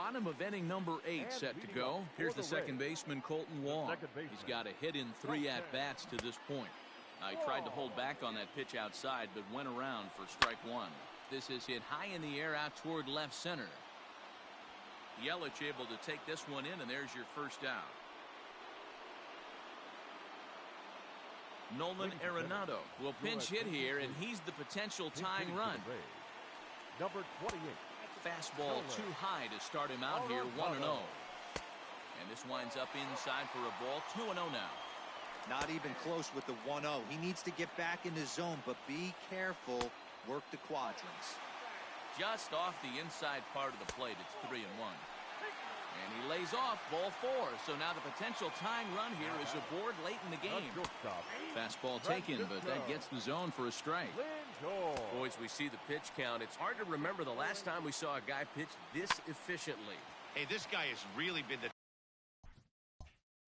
Bottom of inning number 8 set to go. Here's the second baseman, Colton Wong. He's got a hit in 3 at-bats to this point. He tried to hold back on that pitch outside, but went around for strike 1. This is hit high in the air out toward left center. Yelich able to take this one in, and there's your first out. Nolan Arenado will pinch hit here, and he's the potential tying run. Number 28. Fastball too high to start him out here, 1-0. And this winds up inside for a ball, 2-0 now. Not even close with the 1-0. He needs to get back in the zone, but be careful. Work the quadrants. Just off the inside part of the plate, it's 3-1. And he lays off, ball 4. So now the potential tying run here is aboard late in the game. Fastball taken, but that gets the zone for a strike. Boys, we see the pitch count. It's hard to remember the last time we saw a guy pitch this efficiently. Hey, this guy has really been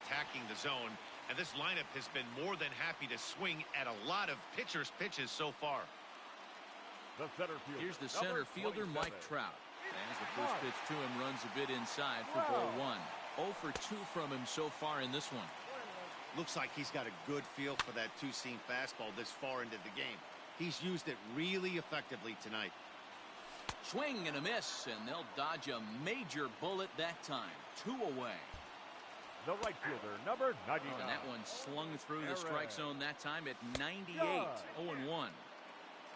attacking the zone, and this lineup has been more than happy to swing at a lot of pitchers' pitches so far. Here's the center fielder, Mike Trout. As the first pitch to him runs a bit inside for ball 1. 0 for 2 from him so far in this one. Looks like he's got a good feel for that two-seam fastball this far into the game. He's used it really effectively tonight. Swing and a miss, and they'll dodge a major bullet that time. 2 away. The right fielder, number 99. And that one slung through the strike zone that time at 98. 0-1.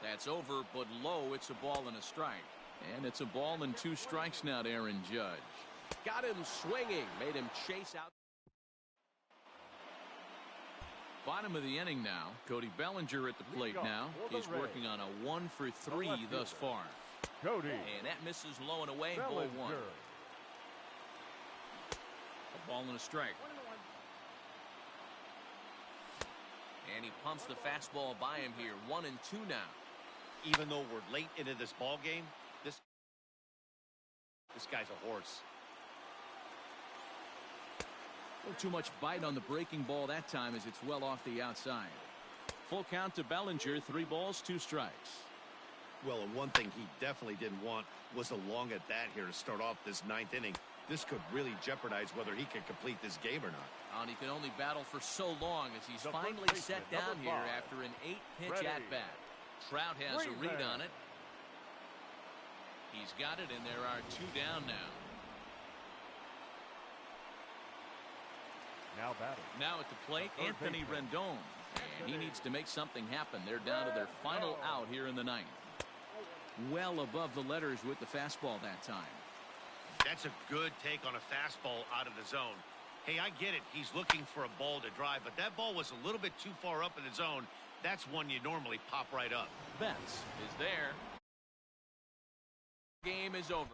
That's over, but low. It's a ball and a strike. And it's a ball and 2 strikes now to Aaron Judge. Got him swinging. Made him chase out. Bottom of the inning now. Cody Bellinger at the plate now. He's working on a 1 for 3 thus far. Cody. And that misses low and away. Ball 1. A ball and a strike. And he pumps the fastball by him here. 1-2 now. Even though we're late into this ball game, this guy's a horse. Not too much bite on the breaking ball that time as it's well off the outside. Full count to Bellinger. 3 balls, 2 strikes. Well, and one thing he definitely didn't want was a long at bat here to start off this 9th inning. This could really jeopardize whether he can complete this game or not. And he can only battle for so long as he's finally set down here after an 8-pitch at-bat. Trout has a read on it. He's got it, and there are 2 down now. Now batting. Now at the plate, Anthony Rendon. And he needs to make something happen. They're down to their final out here in the 9th. Well above the letters with the fastball that time. That's a good take on a fastball out of the zone. Hey, I get it. He's looking for a ball to drive, but that ball was a little bit too far up in the zone. That's one you normally pop right up. Betts is there. Game is over.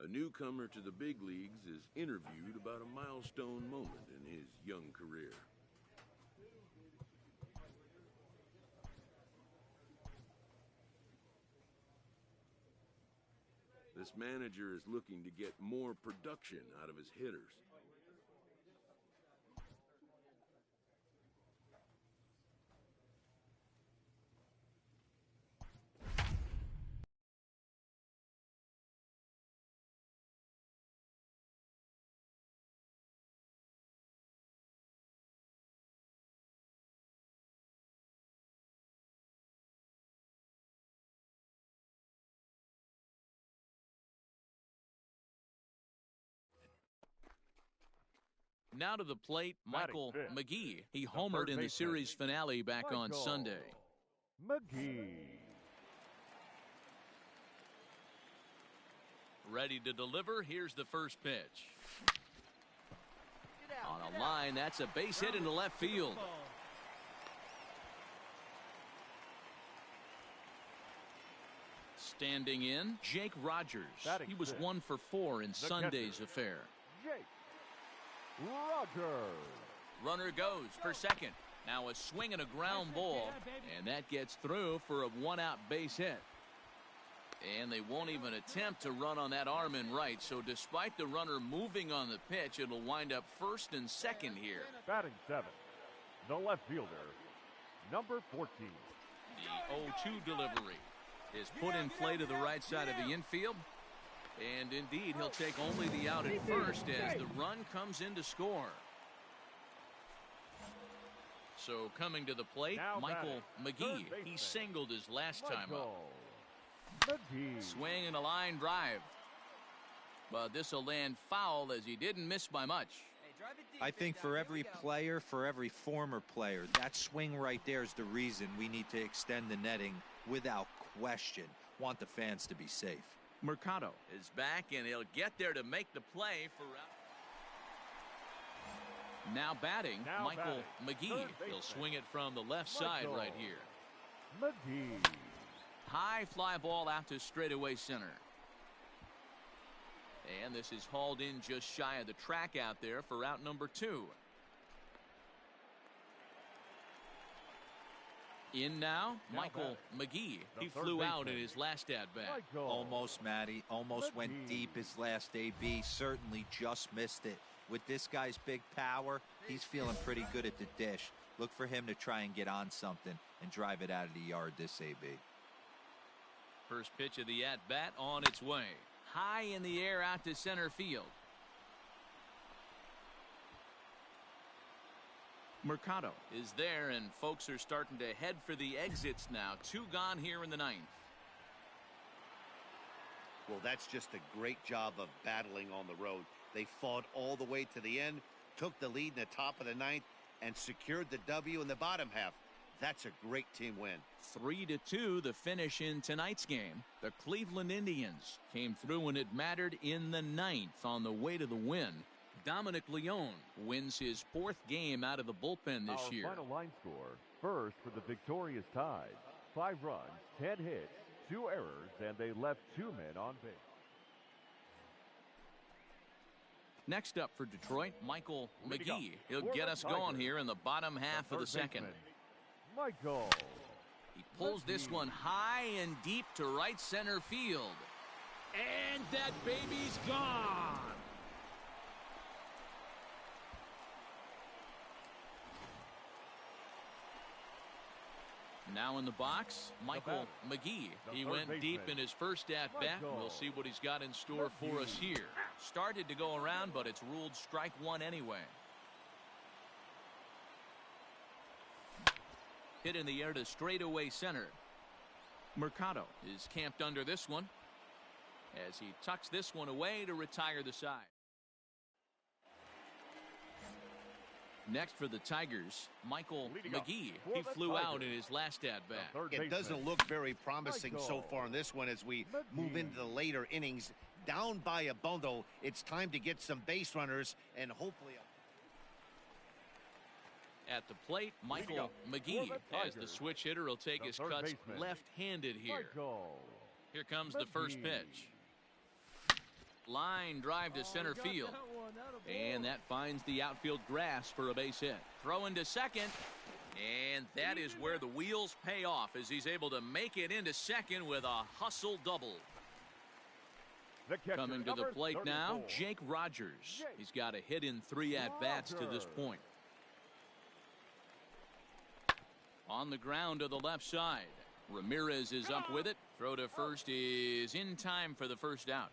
A newcomer to the big leagues is interviewed about a milestone moment in his young career. This manager is looking to get more production out of his hitters. Now to the plate, Michael McGee. He homered in the series finale back on Sunday. McGee. Ready to deliver. Here's the first pitch. On a line, that's a base hit into left field. Standing in, Jake Rogers. He was 1 for 4 in Sunday's affair. Jake Rogers. Runner goes for second. Now a swing and a ground ball, and that gets through for a 1-out base hit. And they won't even attempt to run on that arm in right, so despite the runner moving on the pitch, it'll wind up first and second here. Batting 7th, the left fielder, number 14. The 0-2 delivery is put in play to the right side of the infield. And indeed, he'll take only the out at first as the run comes in to score. So coming to the plate, now Michael McGee. He singled his last time up. McGee. Swing and a line drive. But this will land foul as he didn't miss by much. I think for every player, for every former player, that swing right there is the reason we need to extend the netting without question. Want the fans to be safe. Mercado is back, and he'll get there to make the play for. Now batting, Michael McGee. He'll swing it from the left side right here. McGee. High fly ball out to straightaway center. And this is hauled in just shy of the track out there for out number 2. In now, Michael McGee. He flew out in his last at-bat. Almost, Matty. Almost went deep his last AB. Certainly just missed it. With this guy's big power, he's feeling pretty good at the dish. Look for him to try and get on something and drive it out of the yard this AB. First pitch of the at-bat on its way. High in the air out to center field. Mercado is there, and folks are starting to head for the exits now. 2 gone here in the 9th. Well, that's just a great job of battling on the road. They fought all the way to the end, took the lead in the top of the 9th, and secured the W in the bottom half. That's a great team win. 3-2 the finish in tonight's game. The Cleveland Indians came through when it mattered in the 9th on the way to the win. Dominic Leone wins his 4th game out of the bullpen this year. Our final line score, first for the victorious Tide. 5 runs, 10 hits, 2 errors, and they left 2 men on base. Next up for Detroit, Michael McGee. He'll get us going here in the bottom half of the second. Michael. He pulls this one high and deep to right center field. And that baby's gone. Now in the box, Michael McGee. He went deep in his first at-bat. We'll see what he's got in store for us here. Started to go around, but it's ruled strike 1 anyway. Hit in the air to straightaway center. Mercado is camped under this one as he tucks this one away to retire the side. Next for the Tigers, Michael McGee. He flew out in his last at-bat. It doesn't look very promising so far in this one as we move into the later innings. Down by a bundle, it's time to get some base runners and hopefully... At the plate, Michael McGee, as the switch hitter will take his cuts left-handed here. Here comes the first pitch. Line drive to center field. And that finds the outfield grass for a base hit. Throw into second. And that is where the wheels pay off as he's able to make it into second with a hustle double. Coming to the plate now, Jake Rogers. He's got a hit in 3 at-bats to this point. On the ground to the left side. Ramirez is up with it. Throw to first is in time for the first out.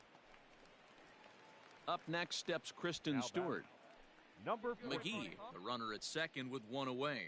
Up next steps Kristen Stewart. Number McGee, the runner at second with 1 away.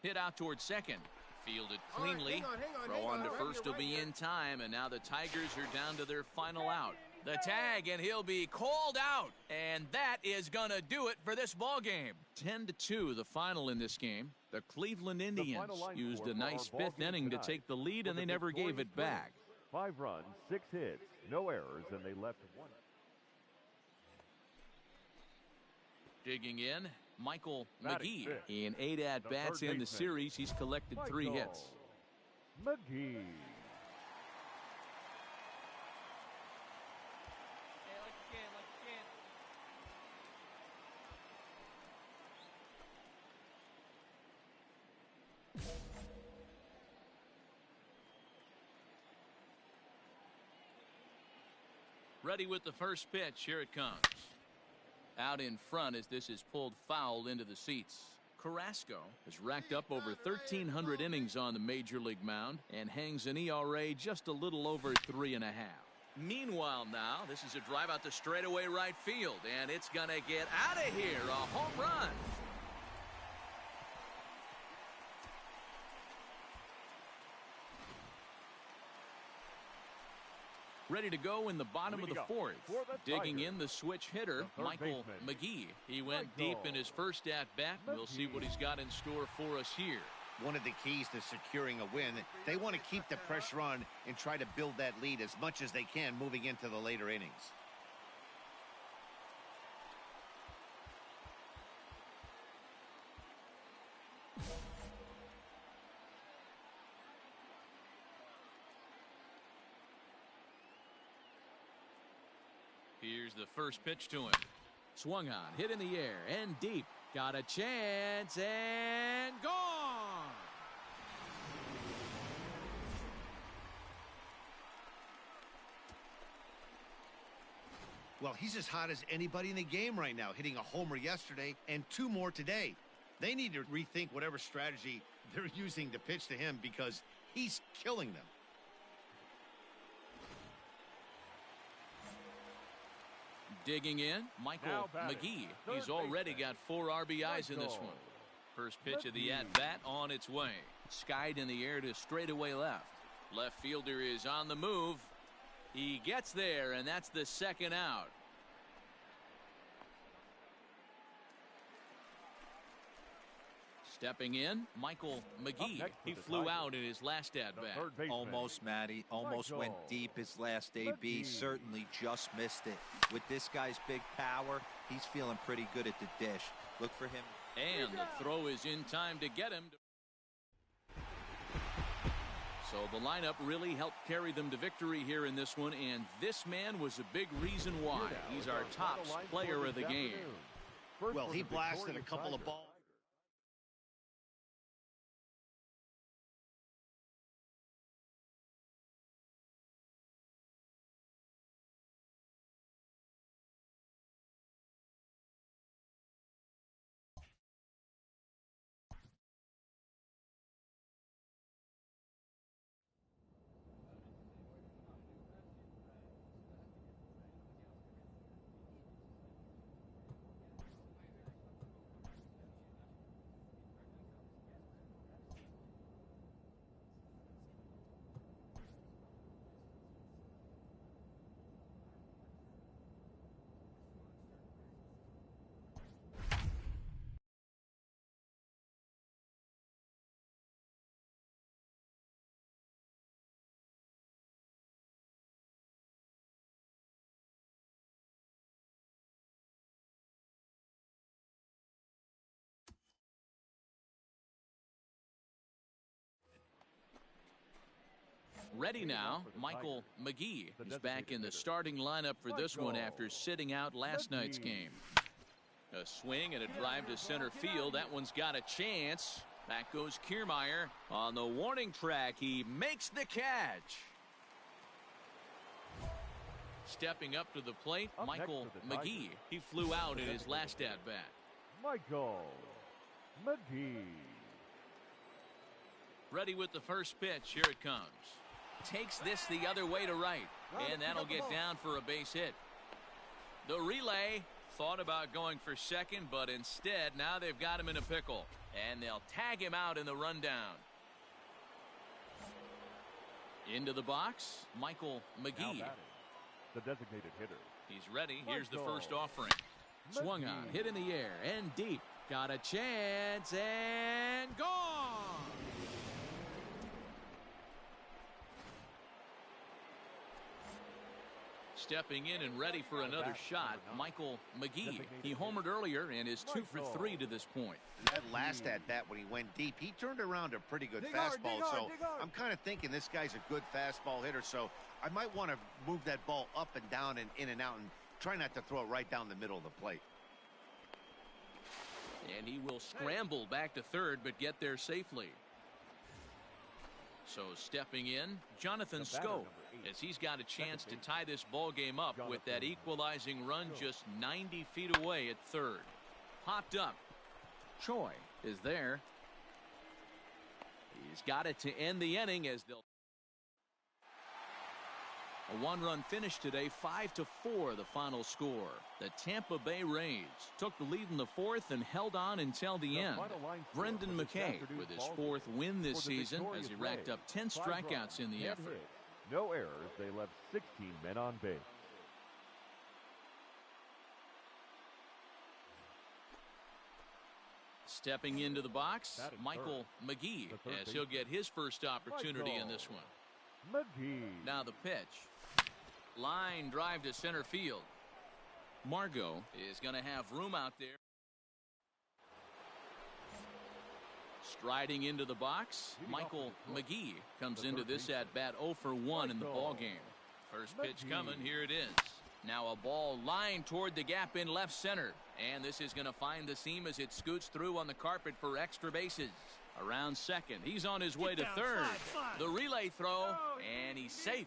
Hit out towards second. Fielded cleanly. Throw on to first will be in time, and now the Tigers are down to their final out. The tag, and he'll be called out. And that is going to do it for this ball game. 10-2, the final in this game. The Cleveland Indians used a nice 5th inning to take the lead, and they never gave it back. 5 runs, 6 hits, no errors, and they left 1. Digging in, Michael McGee. In 8 at-bats in the series, he's collected 3 hits. McGee. Ready with the first pitch. Here it comes. Out in front as this is pulled foul into the seats. Carrasco has racked up over 1,300 innings on the major league mound and hangs an ERA just a little over 3.5. Meanwhile now, this is a drive out to straightaway right field, and it's going to get out of here. A home run. Ready to go in the bottom of the 4th. Digging in the switch hitter, Michael McGee. He went deep in his first at-bat. We'll see what he's got in store for us here. One of the keys to securing a win, they want to keep the pressure on and try to build that lead as much as they can moving into the later innings. Here's the first pitch to him. Swung on, hit in the air, and deep. Got a chance, and gone! Well, he's as hot as anybody in the game right now, hitting a homer yesterday and 2 more today. They need to rethink whatever strategy they're using to pitch to him because he's killing them. Digging in, Michael McGee. He's already got 4 RBIs in this one. First pitch of the at-bat on its way. Skied in the air to straightaway left. Left fielder is on the move. He gets there, and that's the second out. Stepping in, Michael McGee. He flew out in his last at-bat. Almost, Matty. Almost went deep his last AB. Certainly just missed it. With this guy's big power, he's feeling pretty good at the dish. Look for him. And the throw is in time to get him. So the lineup really helped carry them to victory here in this one, and this man was a big reason why. He's our top player of the game. Well, he blasted a couple of balls. Ready now, Michael McGee is back in the starting lineup for this one after sitting out last night's game. A swing and a drive to center field. That one's got a chance. Back goes Kiermaier on the warning track. He makes the catch. Stepping up to the plate, Michael McGee. He flew out in his last at-bat. Michael McGee. Ready with the first pitch. Here it comes. Takes this the other way to right. And that'll get down for a base hit. The relay thought about going for second, but instead now they've got him in a pickle. And they'll tag him out in the rundown. Into the box, Michael McGee. The designated hitter. He's ready. Here's the first offering. Swung on, hit in the air, and deep. Got a chance, and gone! Stepping in and ready for another shot, Michael McGee. He homered earlier and is 2 for 3 to this point. That last at-bat when he went deep, he turned around a pretty good fastball. So I'm kind of thinking this guy's a good fastball hitter. So I might want to move that ball up and down and in and out and try not to throw it right down the middle of the plate. And he will scramble back to third but get there safely. So stepping in, Jonathan Scope, as he's got a chance to tie this ball game up with that equalizing run just 90 feet away at third. Popped up. Choi is there. He's got it to end the inning as they'll. A one-run finish today, 5-4 the final score. The Tampa Bay Rays took the lead in the fourth and held on until the end. Brendan McKay with his 4th win this season as he racked up 10 strikeouts in the effort. No errors. They left 16 men on base. Stepping into the box, Michael McGee, as he'll get his first opportunity in this one. McGee. Now the pitch. Line drive to center field. Margot is going to have room out there. Striding into the box, Michael McGee comes into this at-bat 0 for 1 in the ballgame. First pitch coming, here it is. Now a ball lined toward the gap in left center. And this is going to find the seam as it scoots through on the carpet for extra bases. Around second, he's on his way to third. The relay throw, and he's safe.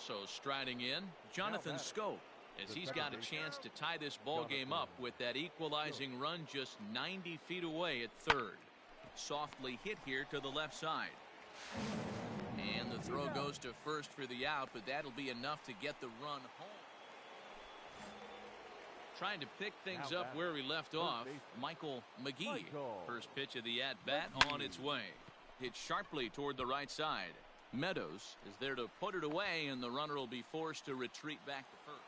So striding in, Jonathan Scope, as he's got a chance to tie this ball game up with that equalizing run just 90 feet away at third. Softly hit here to the left side. And the throw goes to first for the out, but that'll be enough to get the run home. Trying to pick things up where we left off, Michael McGee. First pitch of the at-bat on its way. Hit sharply toward the right side. Meadows is there to put it away, and the runner will be forced to retreat back to first.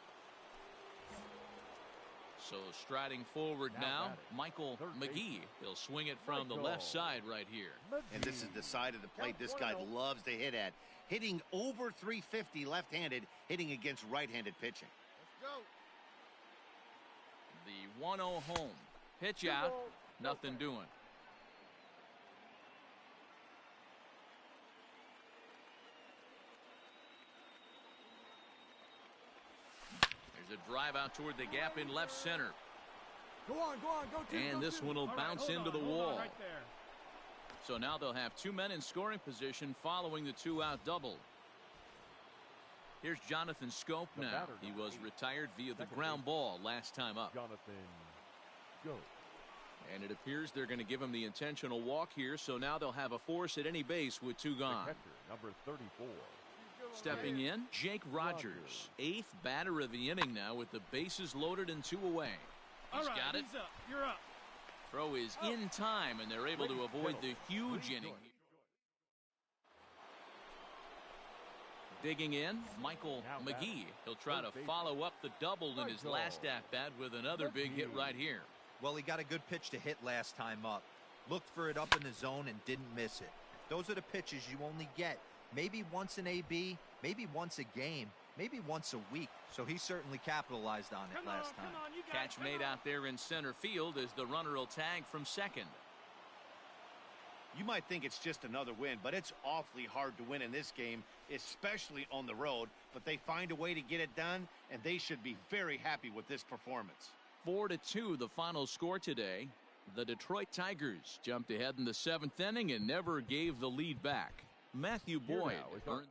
So striding forward now, Michael McGee. He'll swing it from the left side right here. And this is the side of the plate this guy loves to hit at. Hitting over 350 left-handed, hitting against right-handed pitching. Let's go. The 1-0 home. Pitch out. Nothing doing. There's a drive out toward the gap in left center. Go two, and this one will bounce into the wall. Right there. So now they'll have 2 men in scoring position following the 2-out double. Here's Jonathan Scope now. He was retired via the ground ball last time up. Jonathan Scope. And it appears they're going to give him the intentional walk here, so now they'll have a force at any base with 2 gone. Number 34. Stepping in, Jake Rogers, 8th batter of the inning now with the bases loaded and 2 away. He's got it. He's up. You're up. Throw is in time, and they're able to avoid the huge inning. Digging in, Michael McGee. He'll try to follow up the double in his last at-bat with another big hit right here. Well, he got a good pitch to hit last time up. Looked for it up in the zone and didn't miss it. Those are the pitches you only get maybe once in AB, maybe once a game, maybe once a week. So he certainly capitalized on it last time. Catch made out there in center field as the runner will tag from second. You might think it's just another win, but it's awfully hard to win in this game, especially on the road. But they find a way to get it done, and they should be very happy with this performance. 4-2 the final score today. The Detroit Tigers jumped ahead in the 7th inning and never gave the lead back. Matthew Boyd earns.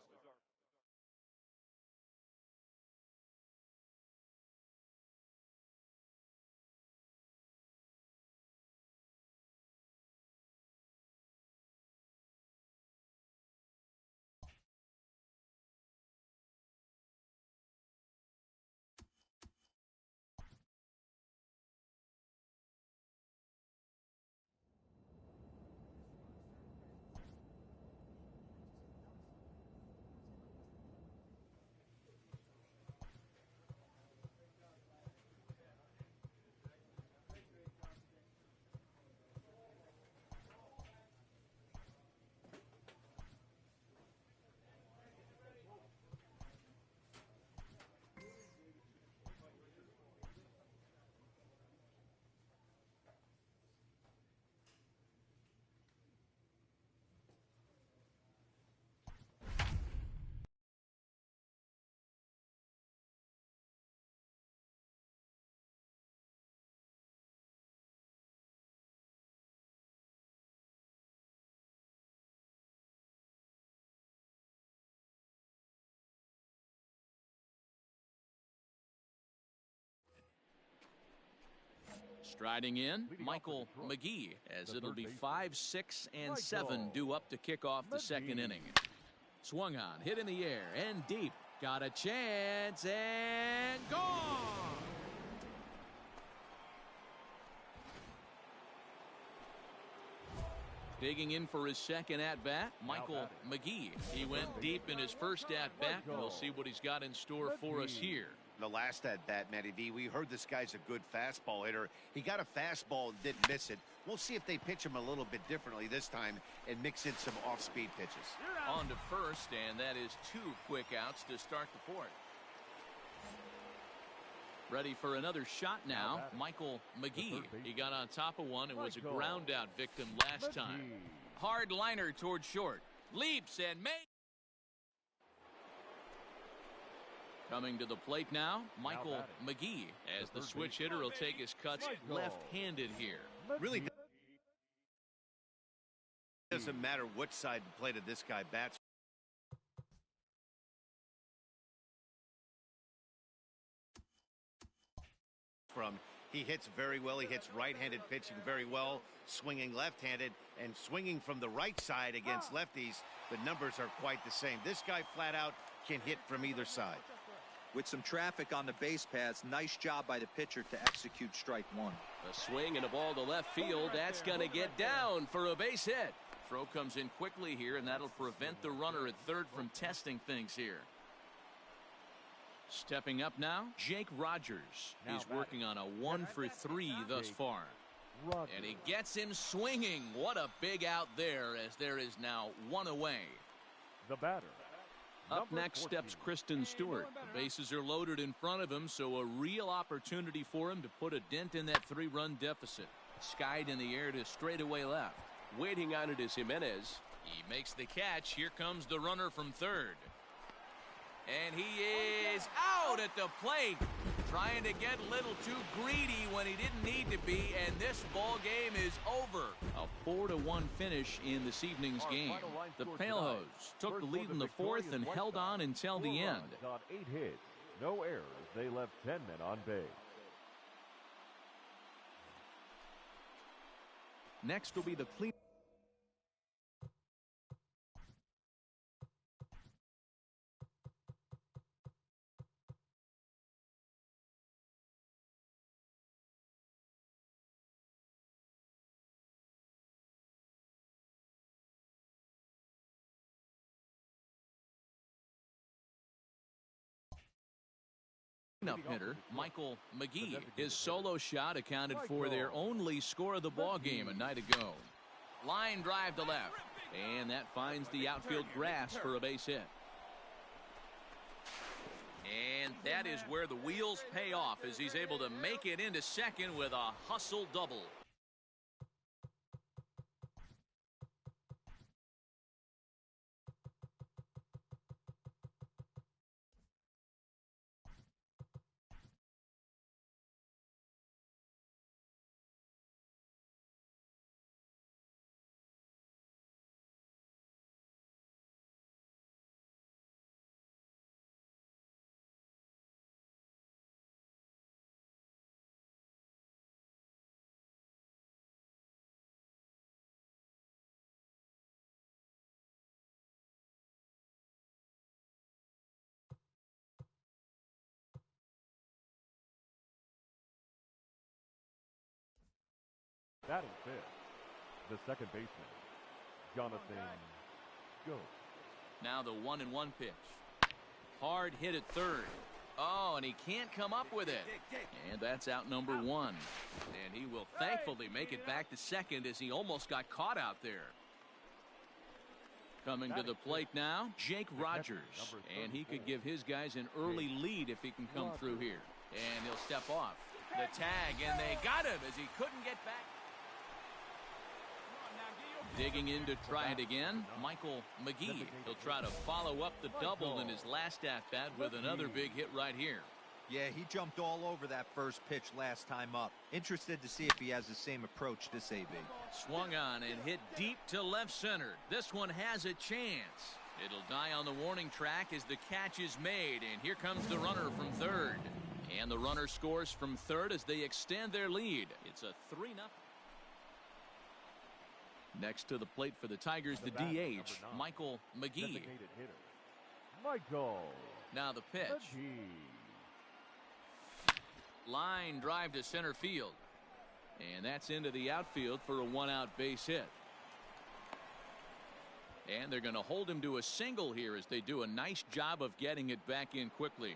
Striding in, Michael McGee, as it'll be 5, 6, and 7 due up to kick off the second inning. Swung on, hit in the air, and deep. Got a chance, and gone! Digging in for his second at-bat, Michael McGee. He went deep in his first at-bat. We'll see what he's got in store for us here. The last at-bat, Matty V, we heard this guy's a good fastball hitter. He got a fastball and didn't miss it. We'll see if they pitch him a little bit differently this time and mix in some off-speed pitches. On to first, and that is 2 quick outs to start the 4th. Ready for another shot now, Michael McGee. He got on top of one and was a ground out victim last time. Hard liner towards short. Leaps and makes. Coming to the plate now, Michael McGee, as the switch hitter will take his cuts left-handed here. Really doesn't matter which side of the plate of this guy bats from. He hits very well. He hits right-handed pitching very well, swinging left-handed and swinging from the right side against lefties. The numbers are quite the same. This guy flat out can hit from either side. With some traffic on the base paths, nice job by the pitcher to execute strike 1. A swing and a ball to left field. That's going to get down for a base hit. Throw comes in quickly here, and that'll prevent the runner at third from testing things here. Stepping up now, Jake Rogers. He's working on a 1-for-3 thus far. And he gets him swinging. What a big out there, as there is now 1 away. The batter. Up next steps Kristen Stewart. The bases are loaded in front of him, so a real opportunity for him to put a dent in that 3-run deficit. Skied in the air to straightaway left. Waiting on it is Jimenez. He makes the catch. Here comes the runner from third. And he is out at the plate, trying to get a little too greedy when he didn't need to be, and this ball game is over. A 4-1 finish in this evening's game. The Palehose took the lead in the 4th and held on until the end. On 8 hits, no errors. They left 10 men on base. Next will be the clean. Up hitter Michael McGee. His solo shot accounted for their only score of the ball game a night ago. Line drive to left, and that finds the outfield grass for a base hit. And that is where the wheels pay off, as he's able to make it into second with a hustle double. Batting fifth, the second baseman, Jonathan Go. Now the 1-1 pitch. Hard hit at third. Oh, and he can't come up with it. And that's out number one. And he will thankfully make it back to second as he almost got caught out there. Coming to the plate now, Jake Rogers. And he could give his guys an early lead if he can come through here. And he'll step off. The tag, and they got him as he couldn't get back. Digging in to try it again, Michael McGee. He'll try to follow up the double in his last at-bat with another big hit right here. Yeah, he jumped all over that first pitch last time up. Interested to see if he has the same approach this AB. Swung on and hit deep to left center. This one has a chance. It'll die on the warning track as the catch is made, and here comes the runner from third. And the runner scores from third as they extend their lead. It's a 3-0. Next to the plate for the Tigers, the DH, Michael McGee. Michael. Now the pitch. McGee. Line drive to center field. And that's into the outfield for a one-out base hit. And they're going to hold him to a single here as they do a nice job of getting it back in quickly.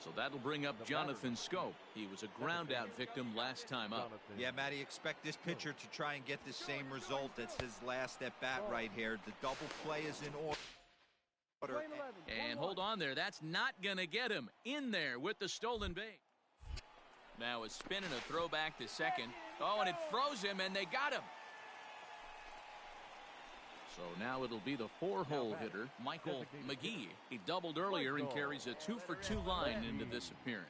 So that'll bring up Jonathan Scope. He was a ground out victim last time up. Yeah, Matty, expect this pitcher to try and get the same result. That's his last at bat right here. The double play is in order. And hold on there. That's not going to get him in there with the stolen base. Now a spin and a throw back to second. Oh, and it froze him, and they got him. So now it'll be the four-hole hitter, Michael McGee. He doubled earlier and carries a 2-for-2 line into this appearance.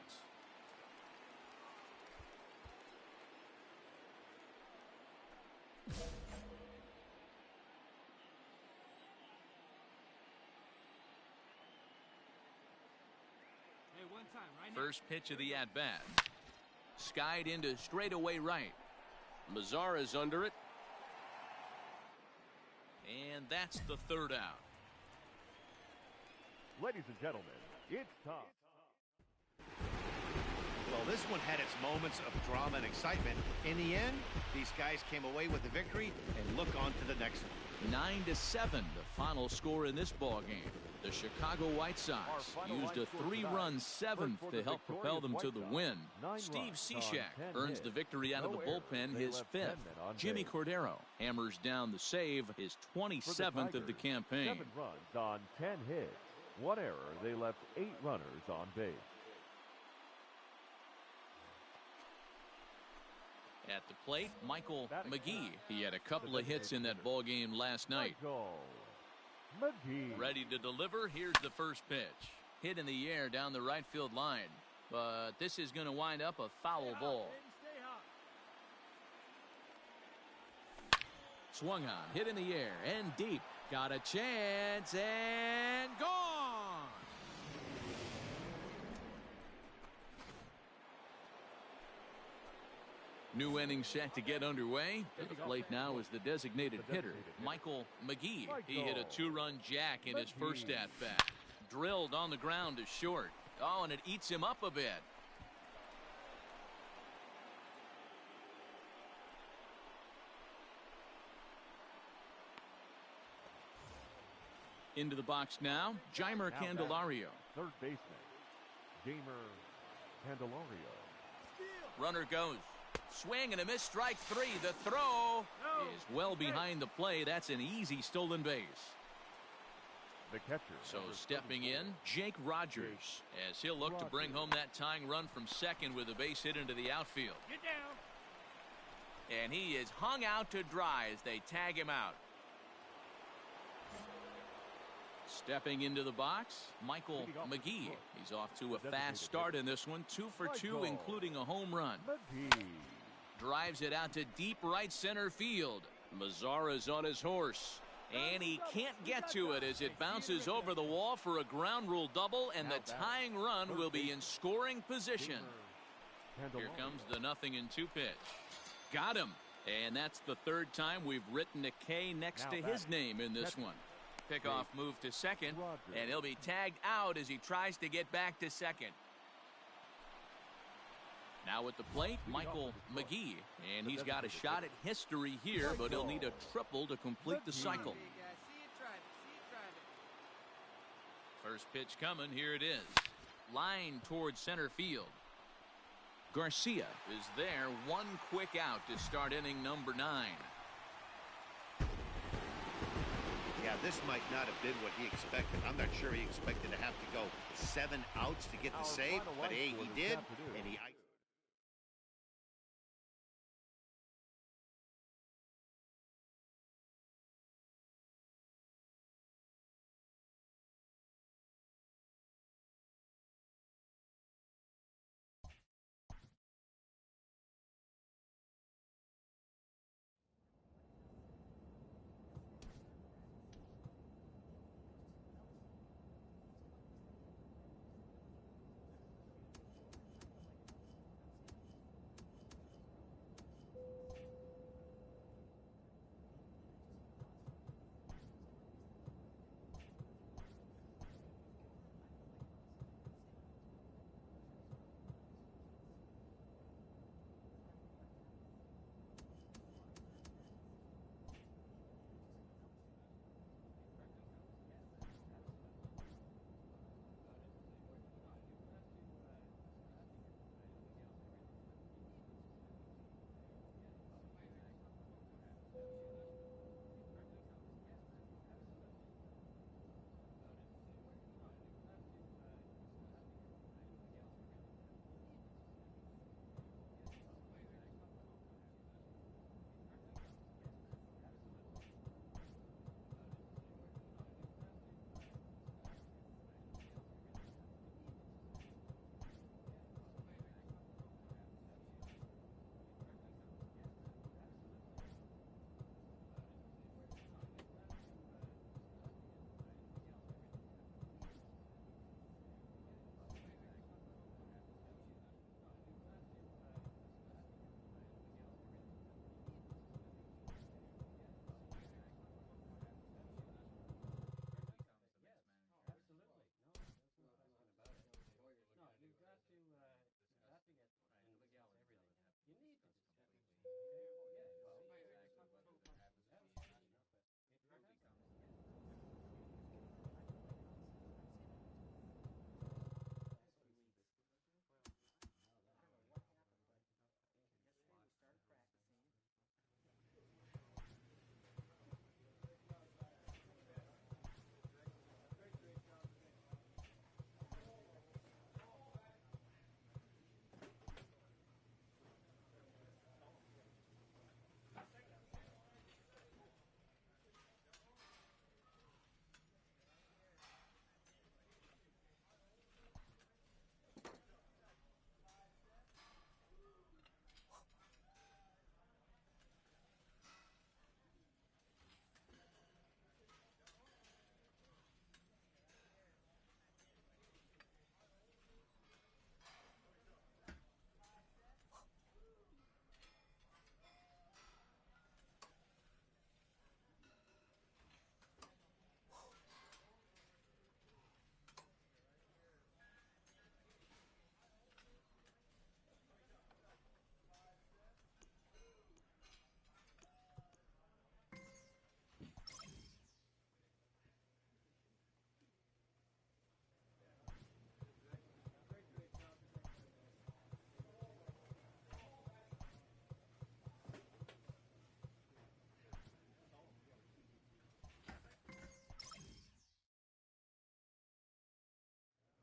First pitch of the at-bat. Skied into straightaway right. Mazara's under it. And that's the third out. Ladies and gentlemen, it's time. Well, this one had its moments of drama and excitement. In the end, these guys came away with the victory and look on to the next one. 9-7, the final score in this ball game. The Chicago White Sox used a 3-run seventh to help propel them to the win. Steve Cishek earns the victory out of the bullpen, his fifth. Jimmy Cordero hammers down the save, his 27th of the campaign. 7 runs on 10 hits. 1 error. They left 8 runners on base. At the plate, Michael McGee. He had a couple of hits in that ball game last night. McGee. Ready to deliver. Here's the first pitch. Hit in the air down the right field line. But this is going to wind up a foul ball. Swung on. Hit in the air and deep. Got a chance and gone. New inning set to get underway. To the plate now is the designated hitter, Michael McGee. He hit a 2-run jack in his first at-bat. Drilled on the ground to short. Oh, and it eats him up a bit. Into the box now, Jeimer Candelario. Third baseman, Jeimer Candelario. Runner goes. Swing and a miss, strike 3. The throw is well behind the play. That's an easy stolen base. The catcher. So stepping in, Jake Rogers, as he'll look to bring home that tying run from second with a base hit into the outfield. Get down. And he is hung out to dry as they tag him out. Stepping into the box, Michael McGee. He's off to a fast start in this one. 2 for 2, including a home run. McGee. Drives it out to deep right center field. Mazara's on his horse. And he can't get to it as it bounces over the wall for a ground rule double, and the tying run will be in scoring position. Here comes the 0-2 pitch. Got him. And that's the third time we've written a K next to his name in this one. Pickoff move to second, and he'll be tagged out as he tries to get back to second. Now at the plate, Michael McGee, and he's got a shot at history here, but he'll need a triple to complete the cycle. First pitch coming, here it is. Line towards center field. Garcia is there, one quick out to start inning number 9. Yeah, this might not have been what he expected. I'm not sure he expected to have to go 7 outs to get the save, but hey, he did, and he...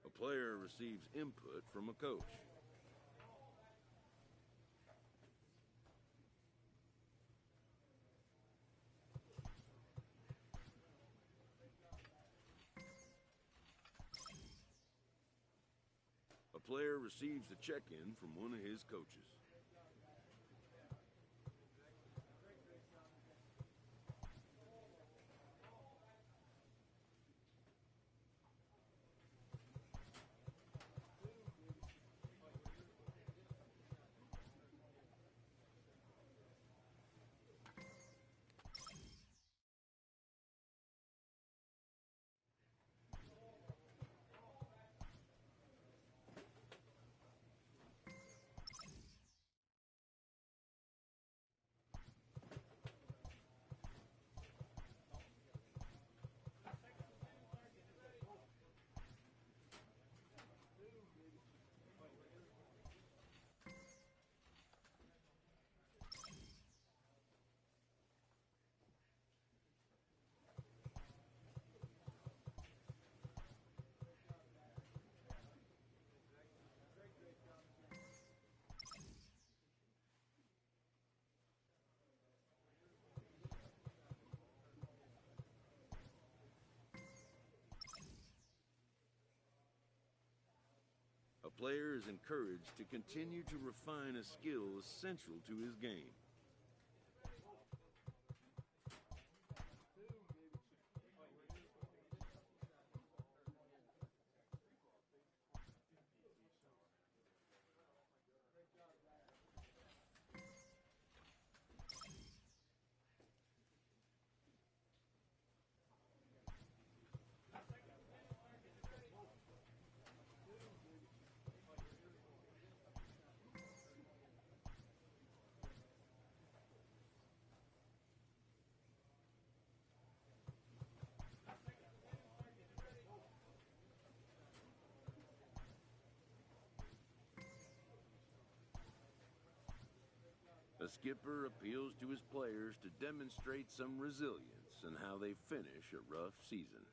A player receives input from a coach. A player receives a check-in from one of his coaches. player is encouraged to continue to refine a skill essential to his game. The skipper appeals to his players to demonstrate some resilience in how they finish a rough season.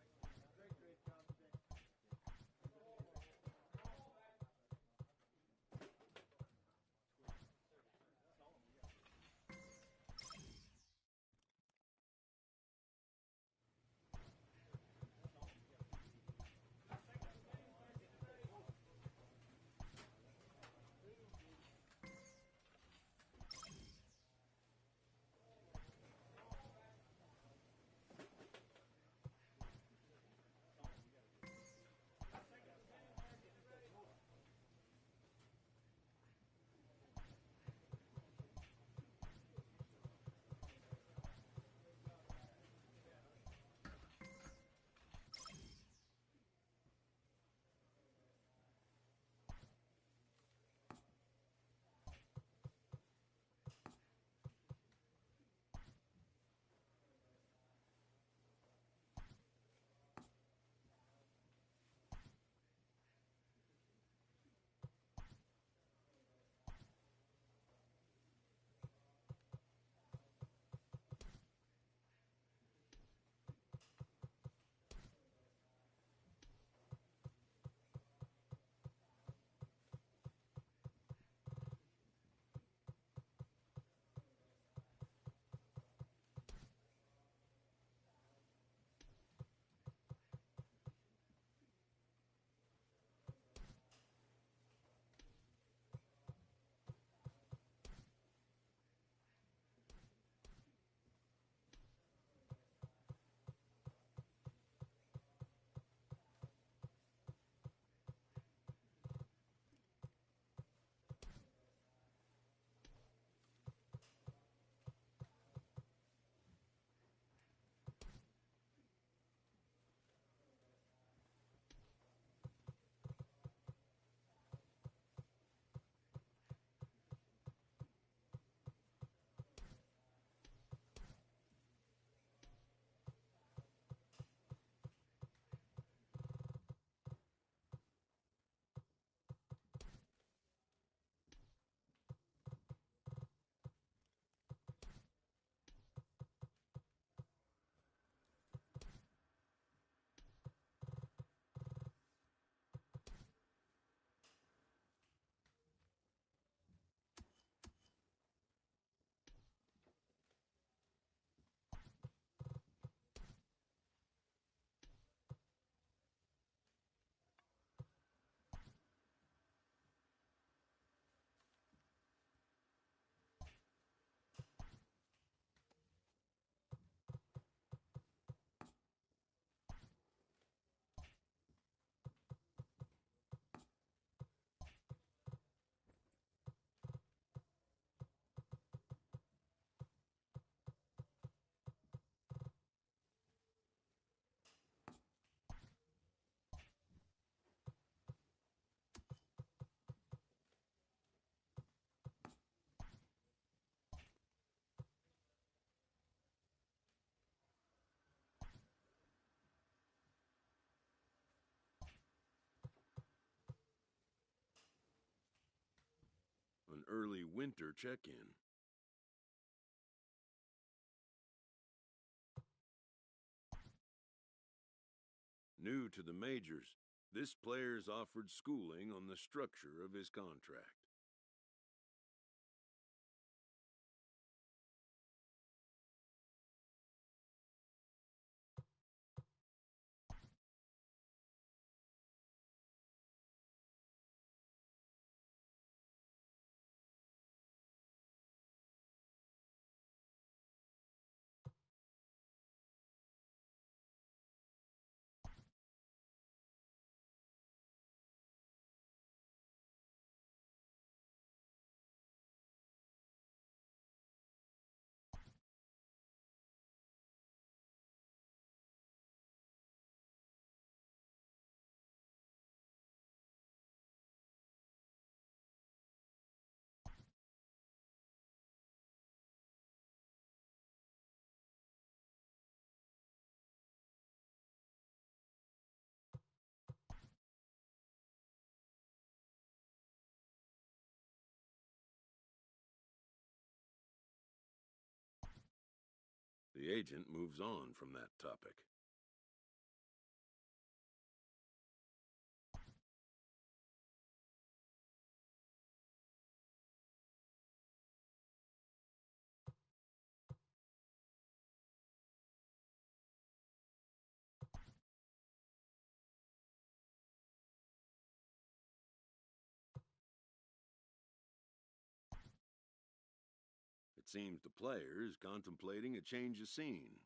An early winter check-in. New to the majors, this player's offered schooling on the structure of his contract. The agent moves on from that topic. It seems the player is contemplating a change of scene.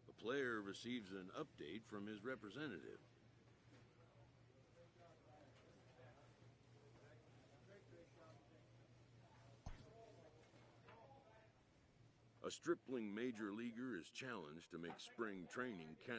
The player receives an update from his representative. A stripling major leaguer is challenged to make spring training count.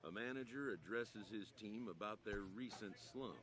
A manager addresses his team about their recent slump.